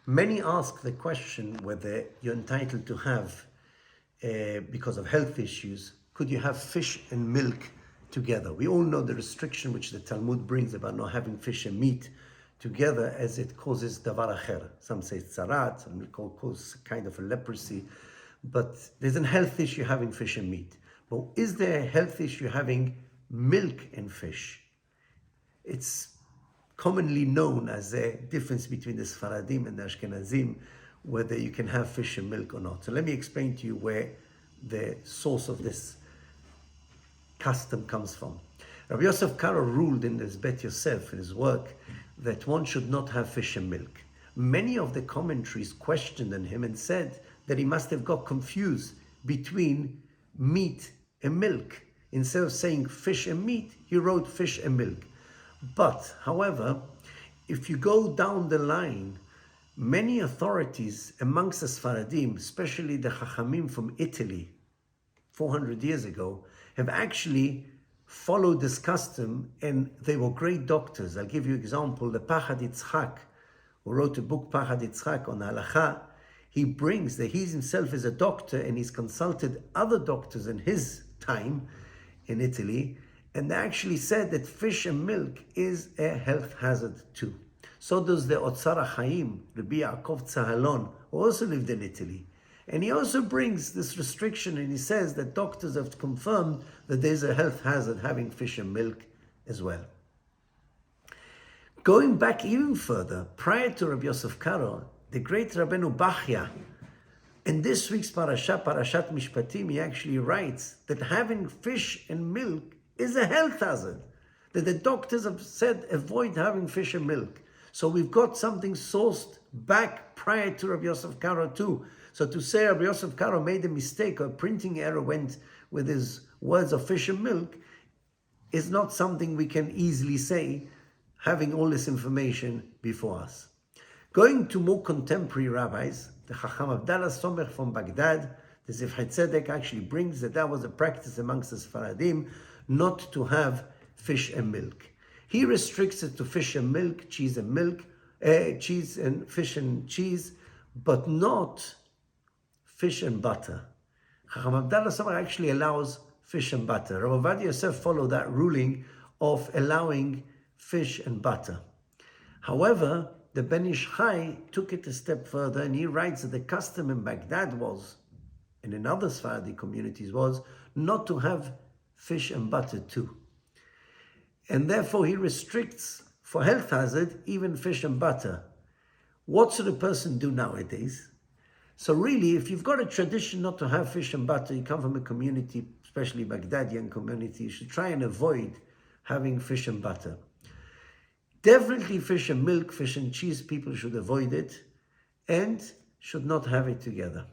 Many ask the question whether you're entitled to have, because of health issues, could you have fish and milk together? We all know the restriction which the Talmud brings about not having fish and meat together, as it causes davar acher. Some say tzarat, some cause kind of a leprosy. But there's a health issue having fish and meat. But is there a health issue having milk and fish? It's commonly known as a difference between the Sephardim and the Ashkenazim, whether you can have fish and milk or not. So let me explain to you where the source of this custom comes from. Rabbi Yosef Karo ruled in his Bet Yosef, in his work, that one should not have fish and milk. Many of the commentaries questioned on him and said that he must have got confused between meat and milk. Instead of saying fish and meat, he wrote fish and milk. But, however, if you go down the line, many authorities amongst the Sephardim, especially the Chachamim from Italy, 400 years ago, have actually followed this custom, and they were great doctors. I'll give you an example. The Pachad Yitzchak, who wrote a book, Pachad Yitzchak, on Halacha, he brings that he himself is a doctor, and he's consulted other doctors in his time in Italy, and they actually said that fish and milk is a health hazard too. So does the Otzar HaChaim, Rabbi Yaakov Tzahalon, who also lived in Italy. And he also brings this restriction, and he says that doctors have confirmed that there's a health hazard having fish and milk as well. Going back even further, prior to Rabbi Yosef Karo, the great Rabbeinu Bachya, in this week's parasha, Parashat Mishpatim, he actually writes that having fish and milk is a health hazard, that the doctors have said avoid having fish and milk. So we've got something sourced back prior to Rabbi Yosef Karo too. So to say Rabbi Yosef Karo made a mistake or a printing error went with his words of fish and milk is not something we can easily say, having all this information before us. Going to more contemporary rabbis, the Chacham Abdallah Somech from Baghdad, the Zifchei Tzedek actually brings that was a practice amongst the Sephardim not to have fish and milk. He restricts it to fish and milk, cheese and milk, cheese and fish and cheese, but not fish and butter. Chacham Abdallah Somech actually allows fish and butter. Rabbi Yosef followed that ruling of allowing fish and butter. However, the Ben Ish Chai took it a step further, and he writes that the custom in Baghdad was, and in other Sephardi communities was, not to have fish and butter too. And therefore he restricts, for health hazard, even fish and butter. What should a person do nowadays? So really, if you've got a tradition not to have fish and butter, you come from a community, especially Baghdadian community, you should try and avoid having fish and butter. Definitely fish and milk, fish and cheese, people should avoid it and should not have it together.